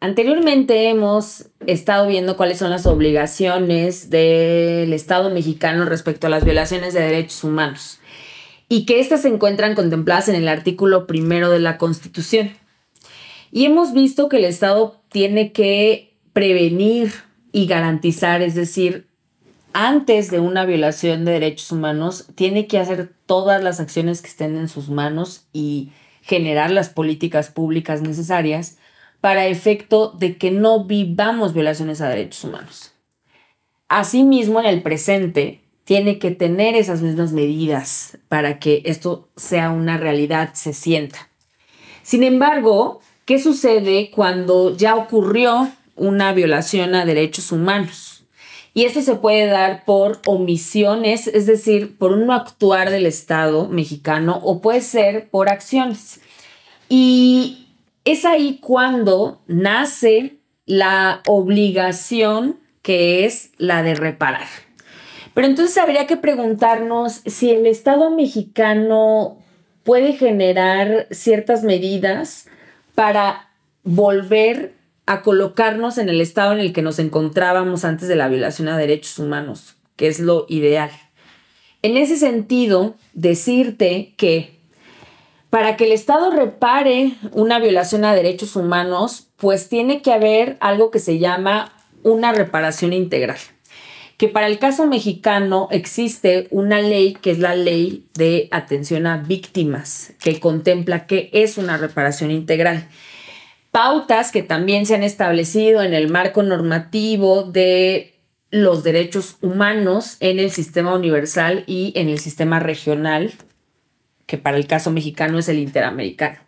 Anteriormente hemos estado viendo cuáles son las obligaciones del Estado mexicano respecto a las violaciones de derechos humanos y que éstas se encuentran contempladas en el artículo 1 de la Constitución. Y hemos visto que el Estado tiene que prevenir y garantizar, es decir, antes de una violación de derechos humanos, tiene que hacer todas las acciones que estén en sus manos y generar las políticas públicas necesarias para efecto de que no vivamos violaciones a derechos humanos. Asimismo, en el presente, tiene que tener esas mismas medidas para que esto sea una realidad, se sienta. Sin embargo, ¿qué sucede cuando ya ocurrió una violación a derechos humanos? Y esto se puede dar por omisiones, es decir, por un no actuar del Estado mexicano, o puede ser por acciones. Y es ahí cuando nace la obligación, que es la de reparar. Pero entonces habría que preguntarnos si el Estado mexicano puede generar ciertas medidas para volver a colocarnos en el estado en el que nos encontrábamos antes de la violación a derechos humanos, que es lo ideal. En ese sentido, decirte que para que el Estado repare una violación a derechos humanos, pues tiene que haber algo que se llama una reparación integral. Que para el caso mexicano existe una ley que es la Ley de Atención a Víctimas, que contempla qué es una reparación integral. Pautas que también se han establecido en el marco normativo de los derechos humanos en el sistema universal y en el sistema regional, que para el caso mexicano es el interamericano.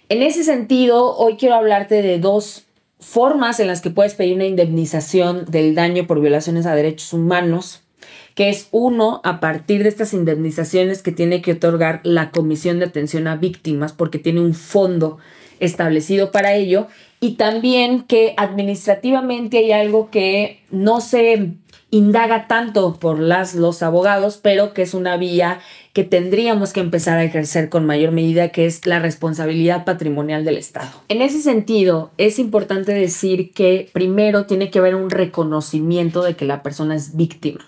En ese sentido, hoy quiero hablarte de dos formas en las que puedes pedir una indemnización del daño por violaciones a derechos humanos, que es uno, a partir de estas indemnizaciones que tiene que otorgar la Comisión de Atención a Víctimas, porque tiene un fondo establecido para ello, y también que administrativamente hay algo que no se indaga tanto por los abogados, pero que es una vía que tendríamos que empezar a ejercer con mayor medida, que es la responsabilidad patrimonial del Estado. En ese sentido, es importante decir que primero tiene que haber un reconocimiento de que la persona es víctima.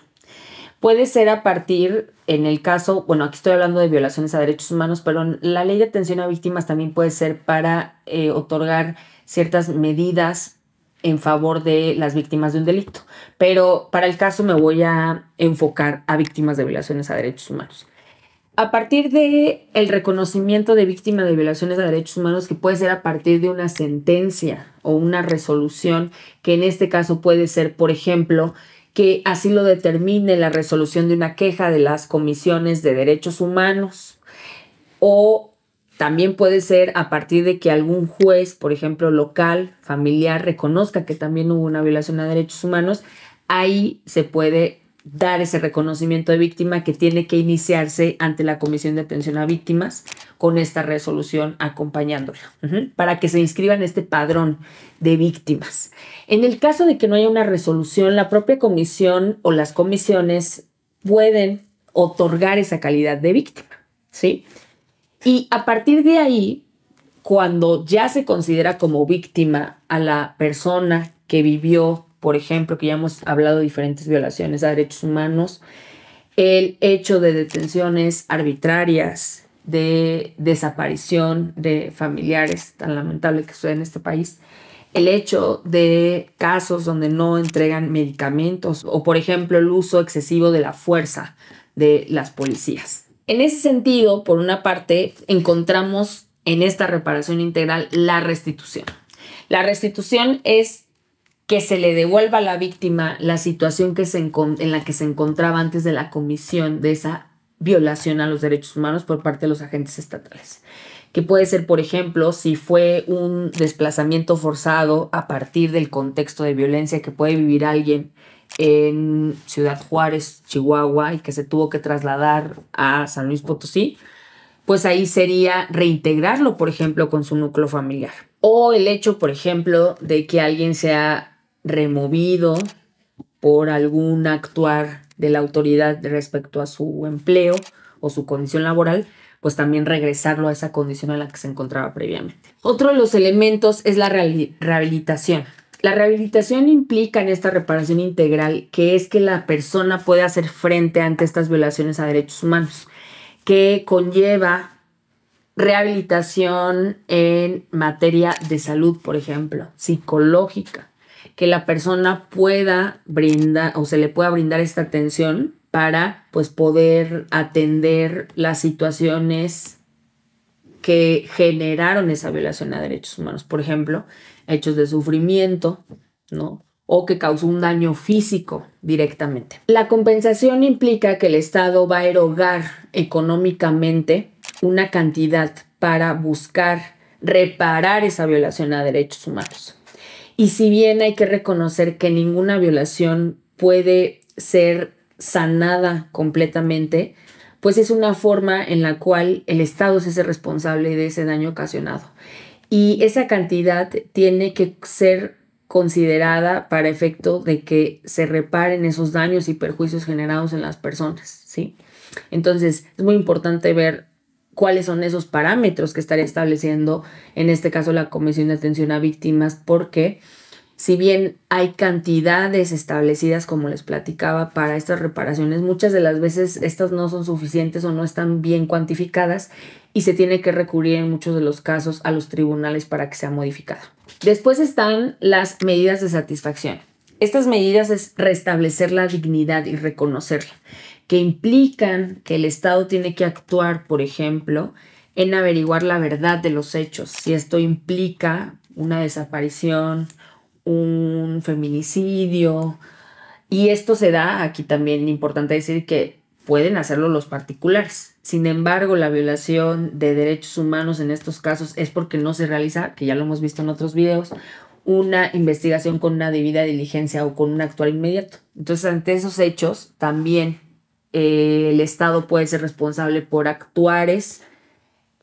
Puede ser a partir, en el caso, bueno, aquí estoy hablando de violaciones a derechos humanos, pero la ley de atención a víctimas también puede ser para otorgar ciertas medidas en favor de las víctimas de un delito. Pero para el caso me voy a enfocar a víctimas de violaciones a derechos humanos. A partir de el reconocimiento de víctima de violaciones a derechos humanos, que puede ser a partir de una sentencia o una resolución, que en este caso puede ser, por ejemplo, que así lo determine la resolución de una queja de las comisiones de derechos humanos, o también puede ser a partir de que algún juez, por ejemplo, local, familiar, reconozca que también hubo una violación a derechos humanos. Ahí se puede dar ese reconocimiento de víctima, que tiene que iniciarse ante la Comisión de Atención a Víctimas con esta resolución acompañándola, para que se inscriba en este padrón de víctimas. En el caso de que no haya una resolución, la propia comisión o las comisiones pueden otorgar esa calidad de víctima, ¿sí? Y a partir de ahí, cuando ya se considera como víctima a la persona que vivió, por ejemplo, que ya hemos hablado de diferentes violaciones a derechos humanos, el hecho de detenciones arbitrarias, de desaparición de familiares, tan lamentable que sucede en este país, el hecho de casos donde no entregan medicamentos o, por ejemplo, el uso excesivo de la fuerza de las policías. En ese sentido, por una parte, encontramos en esta reparación integral la restitución. La restitución es que se le devuelva a la víctima la situación en la que se encontraba antes de la comisión de esa violación a los derechos humanos por parte de los agentes estatales. Que puede ser, por ejemplo, si fue un desplazamiento forzado a partir del contexto de violencia que puede vivir alguien en Ciudad Juárez, Chihuahua, y que se tuvo que trasladar a San Luis Potosí, pues ahí sería reintegrarlo, por ejemplo, con su núcleo familiar. O el hecho, por ejemplo, de que alguien sea removido por algún actuar de la autoridad respecto a su empleo o su condición laboral, pues también regresarlo a esa condición en la que se encontraba previamente. Otro de los elementos es la rehabilitación. La rehabilitación implica en esta reparación integral que es que la persona puede hacer frente ante estas violaciones a derechos humanos, que conlleva rehabilitación en materia de salud, por ejemplo, psicológica, que la persona pueda brindar o se le pueda brindar esta atención para pues poder atender las situaciones que generaron esa violación a derechos humanos, por ejemplo, hechos de sufrimiento, ¿no? O que causó un daño físico directamente. La compensación implica que el Estado va a erogar económicamente una cantidad para buscar reparar esa violación a derechos humanos. Y si bien hay que reconocer que ninguna violación puede ser sanada completamente, pues es una forma en la cual el Estado se hace responsable de ese daño ocasionado. Y esa cantidad tiene que ser considerada para efecto de que se reparen esos daños y perjuicios generados en las personas, ¿sí? Entonces, es muy importante ver cuáles son esos parámetros que estaría estableciendo, en este caso, la Comisión de Atención a Víctimas, porque si bien hay cantidades establecidas, como les platicaba, para estas reparaciones, muchas de las veces estas no son suficientes o no están bien cuantificadas y se tiene que recurrir en muchos de los casos a los tribunales para que sea modificado. Después están las medidas de satisfacción. Estas medidas es restablecer la dignidad y reconocerla, que implican que el Estado tiene que actuar, por ejemplo, en averiguar la verdad de los hechos. Si esto implica una desaparición, un feminicidio, y esto se da, aquí también importante decir que pueden hacerlo los particulares. Sin embargo, la violación de derechos humanos en estos casos es porque no se realiza, que ya lo hemos visto en otros videos, una investigación con una debida diligencia o con un actuar inmediato. Entonces, ante esos hechos, también el Estado puede ser responsable por actuares,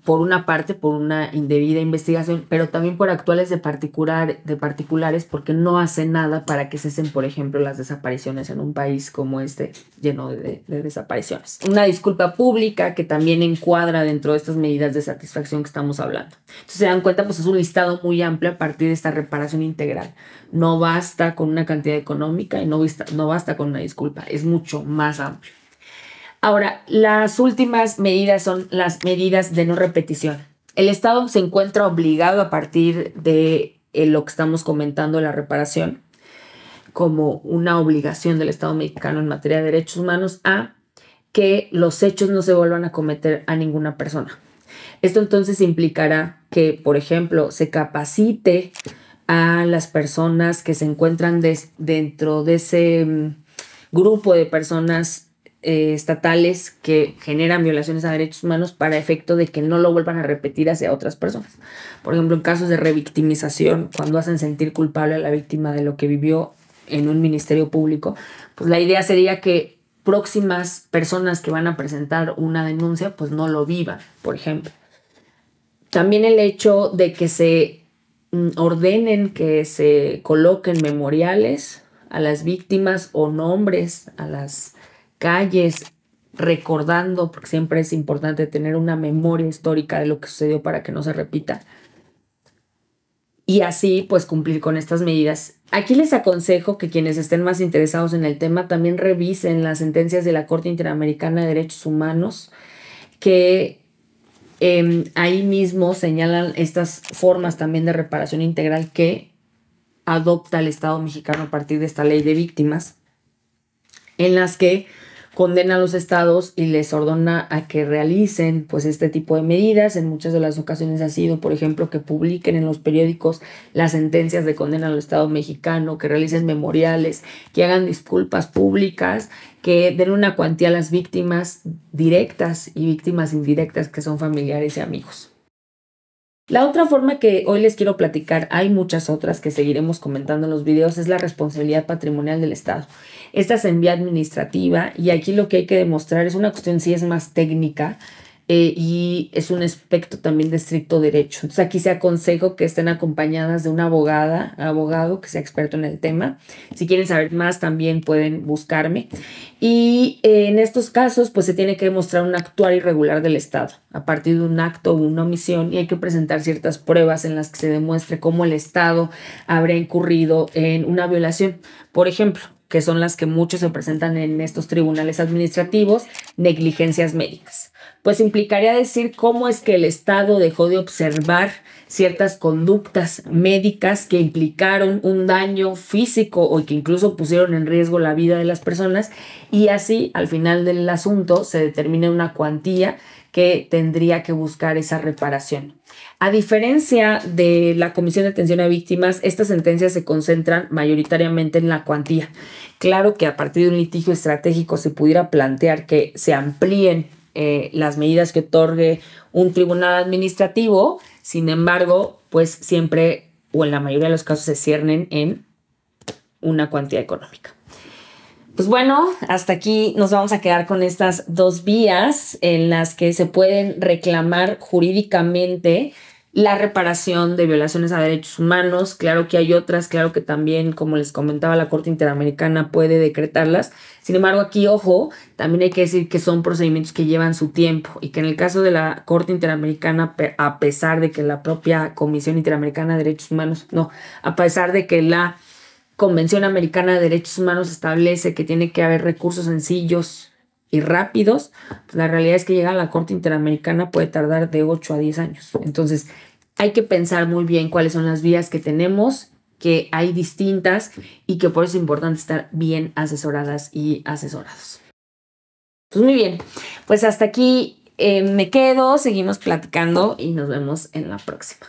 por una parte, por una indebida investigación, pero también por actuales de particulares porque no hace nada para que cesen, por ejemplo, las desapariciones en un país como este, lleno de desapariciones. Una disculpa pública que también encuadra dentro de estas medidas de satisfacción que estamos hablando. Entonces, se dan cuenta, pues es un listado muy amplio a partir de esta reparación integral. No basta con una cantidad económica y no basta con una disculpa, es mucho más amplio. Ahora, las últimas medidas son las medidas de no repetición. El Estado se encuentra obligado a partir de lo que estamos comentando, la reparación, como una obligación del Estado mexicano en materia de derechos humanos, a que los hechos no se vuelvan a cometer a ninguna persona. Esto entonces implicará que, por ejemplo, se capacite a las personas que se encuentran dentro de ese grupo de personas estatales que generan violaciones a derechos humanos para efecto de que no lo vuelvan a repetir hacia otras personas. Por ejemplo, en casos de revictimización, cuando hacen sentir culpable a la víctima de lo que vivió en un ministerio público, pues la idea sería que próximas personas que van a presentar una denuncia pues no lo vivan, por ejemplo. También el hecho de que se ordenen que se coloquen memoriales a las víctimas o nombres a las calles, recordando, porque siempre es importante tener una memoria histórica de lo que sucedió para que no se repita. Y así, pues, cumplir con estas medidas. Aquí les aconsejo que quienes estén más interesados en el tema también revisen las sentencias de la Corte Interamericana de Derechos Humanos, que ahí mismo señalan estas formas también de reparación integral que adopta el Estado mexicano a partir de esta ley de víctimas, en las que condena a los estados y les ordena a que realicen pues este tipo de medidas. En muchas de las ocasiones ha sido, por ejemplo, que publiquen en los periódicos las sentencias de condena al Estado mexicano, que realicen memoriales, que hagan disculpas públicas, que den una cuantía a las víctimas directas y víctimas indirectas que son familiares y amigos. La otra forma que hoy les quiero platicar, hay muchas otras que seguiremos comentando en los videos, es la responsabilidad patrimonial del Estado. Esta es en vía administrativa y aquí lo que hay que demostrar es una cuestión sí es más técnica, y es un aspecto también de estricto derecho. Entonces aquí se aconsejo que estén acompañadas de una abogado que sea experto en el tema. Si quieren saber más también pueden buscarme. Y en estos casos pues se tiene que demostrar un actuar irregular del Estado a partir de un acto o una omisión, y hay que presentar ciertas pruebas en las que se demuestre cómo el Estado habría incurrido en una violación. Por ejemplo, que son las que muchos se presentan en estos tribunales administrativos, negligencias médicas. Pues implicaría decir cómo es que el Estado dejó de observar ciertas conductas médicas que implicaron un daño físico o que incluso pusieron en riesgo la vida de las personas, y así al final del asunto se determina una cuantía que tendría que buscar esa reparación. A diferencia de la Comisión de Atención a Víctimas, estas sentencias se concentran mayoritariamente en la cuantía. Claro que a partir de un litigio estratégico se pudiera plantear que se amplíen las medidas que otorgue un tribunal administrativo. Sin embargo, pues siempre o en la mayoría de los casos se ciernen en una cuantía económica. Pues bueno, hasta aquí nos vamos a quedar con estas dos vías en las que se pueden reclamar jurídicamente la reparación de violaciones a derechos humanos. Claro que hay otras, claro que también, como les comentaba, la Corte Interamericana puede decretarlas. Sin embargo, aquí, ojo, también hay que decir que son procedimientos que llevan su tiempo y que en el caso de la Corte Interamericana, a pesar de que la propia Comisión Interamericana de Derechos Humanos, no, a pesar de que la Convención Americana de Derechos Humanos establece que tiene que haber recursos sencillos y rápidos, pues la realidad es que llegar a la Corte Interamericana puede tardar de 8 a 10 años. Entonces, hay que pensar muy bien cuáles son las vías que tenemos, que hay distintas y que por eso es importante estar bien asesoradas y asesorados. Pues muy bien, pues hasta aquí me quedo, seguimos platicando y nos vemos en la próxima.